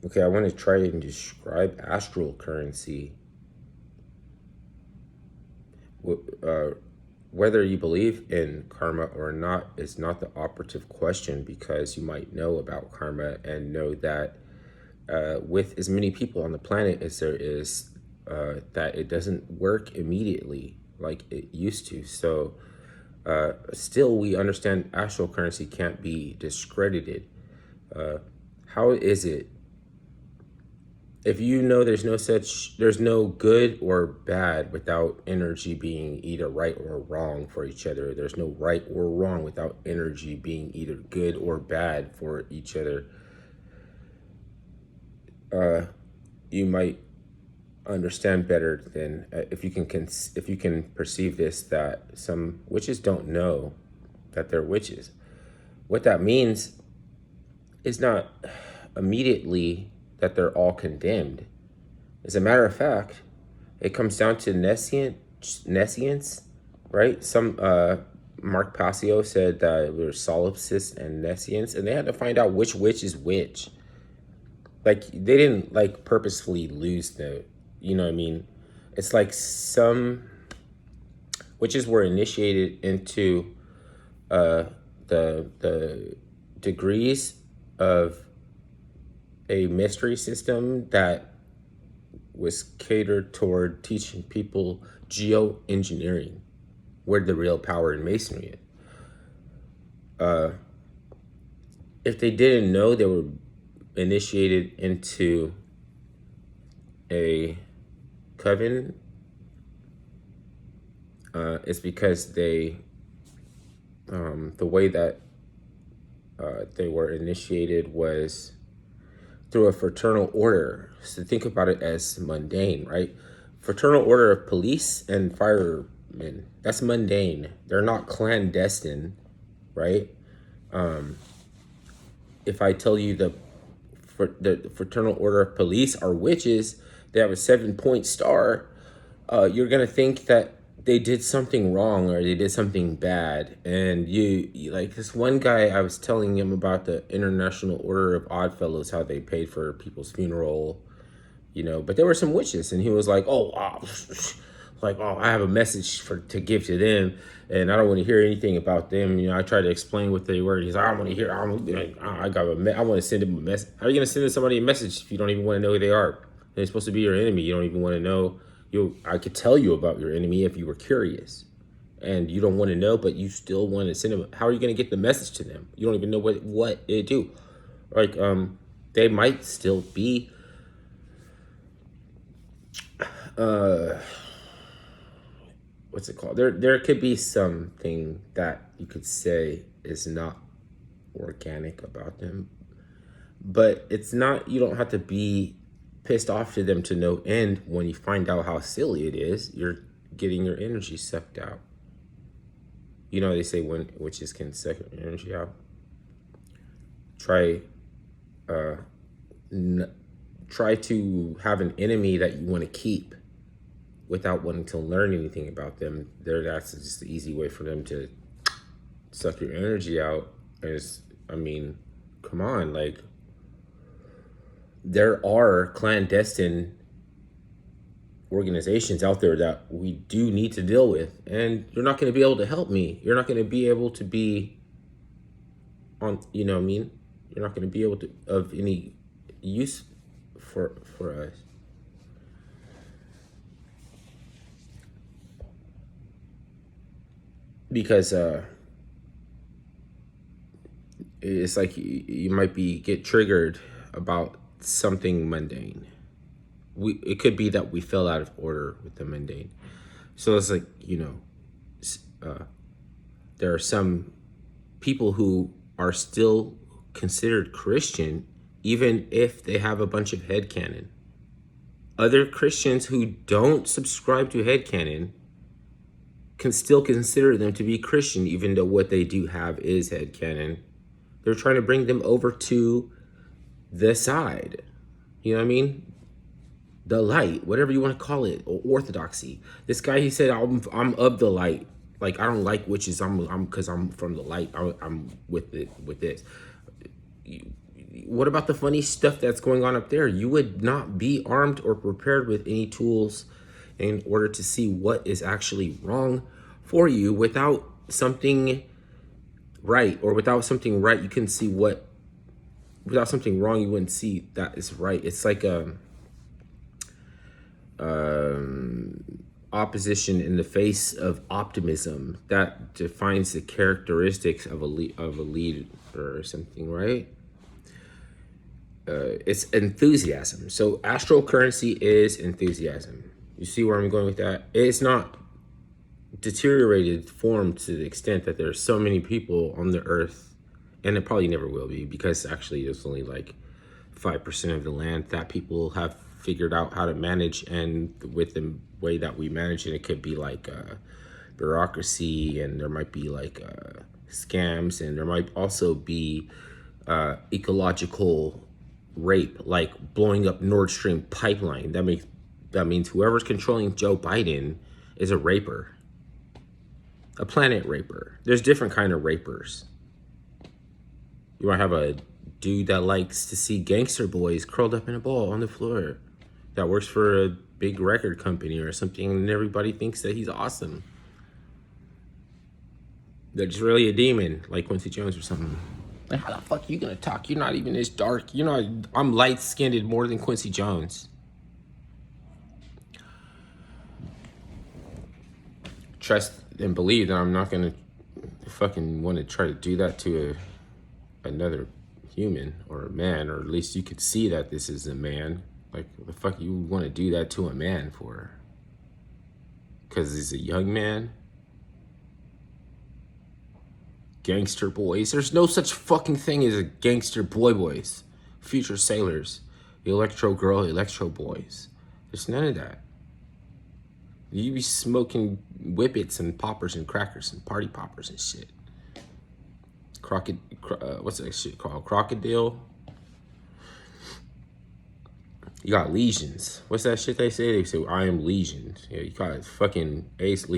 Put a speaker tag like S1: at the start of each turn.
S1: Okay, I want to try and describe astral currency. Whether you believe in karma or not is not the operative question, because you might know about karma and know that with as many people on the planet as there is, that it doesn't work immediately like it used to. So still, we understand astral currency can't be discredited. How is it, if you know there's no good or bad without energy being either right or wrong for each other. There's no right or wrong without energy being either good or bad for each other. You might understand better than, if you can if you can perceive this, that some witches don't know that they're witches. What that means is not immediately that they're all condemned. As a matter of fact, it comes down to nescience, right? Some Mark Passio said that it was solipsis and nescience, and they had to find out which witch is which. Like, they didn't like purposefully lose the, you know what I mean? It's like some witches were initiated into the degrees of a mystery system that was catered toward teaching people geoengineering, where the real power in masonry is. If they didn't know they were initiated into a coven, it's because the way that they were initiated was through a fraternal order. So think about it as mundane, right? Fraternal order of police and firemen. That's mundane. They're not clandestine, right? If I tell you the fraternal order of police are witches, they have a 7-point star, you're gonna think that they did something wrong or they did something bad. And you like this one guy, I was telling him about the International Order of Odd Fellows, how they paid for people's funeral, but there were some witches, and he was like, "Oh, like, oh, I have a message to give to them, and I don't want to hear anything about them." I tried to explain what they were. He's like, "I don't want to hear. I want to send them a message." How are you gonna send somebody a message if you don't even want to know who they are? They're supposed to be your enemy. You don't even want to know. I could tell you about your enemy if you were curious, and you don't want to know, but you still want to send them. How are you gonna get the message to them? You don't even know what they do. Like, they might still be what's it called? There could be something that you could say is not organic about them, but it's not. You don't have to be pissed off to them to no end. When you find out how silly it is, you're getting your energy sucked out. They say when witches can suck your energy out. Try try to have an enemy that you want to keep without wanting to learn anything about them. That's just the easy way for them to suck your energy out. Come on, like, there are clandestine organizations out there that we do need to deal with, and you're not going to be able to help me. You're not going to be able to be on, you're not going to be able to of any use for us, because it's like you might get triggered about something mundane. It could be that we fell out of order with the mundane. So it's like, there are some people who are still considered Christian even if they have a bunch of headcanon. Other Christians who don't subscribe to headcanon can still consider them to be Christian, even though what they do have is headcanon. They're trying to bring them over to the side. You know what I mean? The light, whatever you want to call it, or orthodoxy. This guy, he said, I'm of the light. Like, I don't like witches. I'm because I'm from the light. I'm with it with this. what about the funny stuff that's going on up there? You would not be armed or prepared with any tools in order to see what is actually wrong for you. Without something right, or without something right, you can see what, without something wrong, you wouldn't see that is right. It's like a opposition in the face of optimism that defines the characteristics of a leader or something, right? It's enthusiasm. So astral currency is enthusiasm. You see where I'm going with that? It's not deteriorated form to the extent that there's so many people on the earth, and it probably never will be, because actually there's only like 5% of the land that people have figured out how to manage, and with the way that we manage it, it could be like bureaucracy, and there might be like scams, and there might also be ecological rape, like blowing up Nord Stream pipeline. That means whoever's controlling Joe Biden is a raper, a planet raper. There's different kind of rapers. You might have a dude that likes to see gangster boys curled up in a ball on the floor, that works for a big record company or something, and everybody thinks that he's awesome. They're just really a demon, like Quincy Jones or something. Like, how the fuck you gonna talk? You're not even this dark. You're not. I'm light-skinned more than Quincy Jones. Trust and believe that I'm not gonna fucking want to try to do that to another human or a man, or at least you could see that this is a man. Like, what the fuck you want to do that to a man for? Because he's a young man? Gangster boys. There's no such fucking thing as a gangster boys. Future sailors. Electro girl, electro boys. There's none of that. You be smoking whippets and poppers and crackers and party poppers and shit. What's that shit called? Crocodile? You got lesions. What's that shit they say? They say, I am lesions. Yeah, you got fucking ace lesions.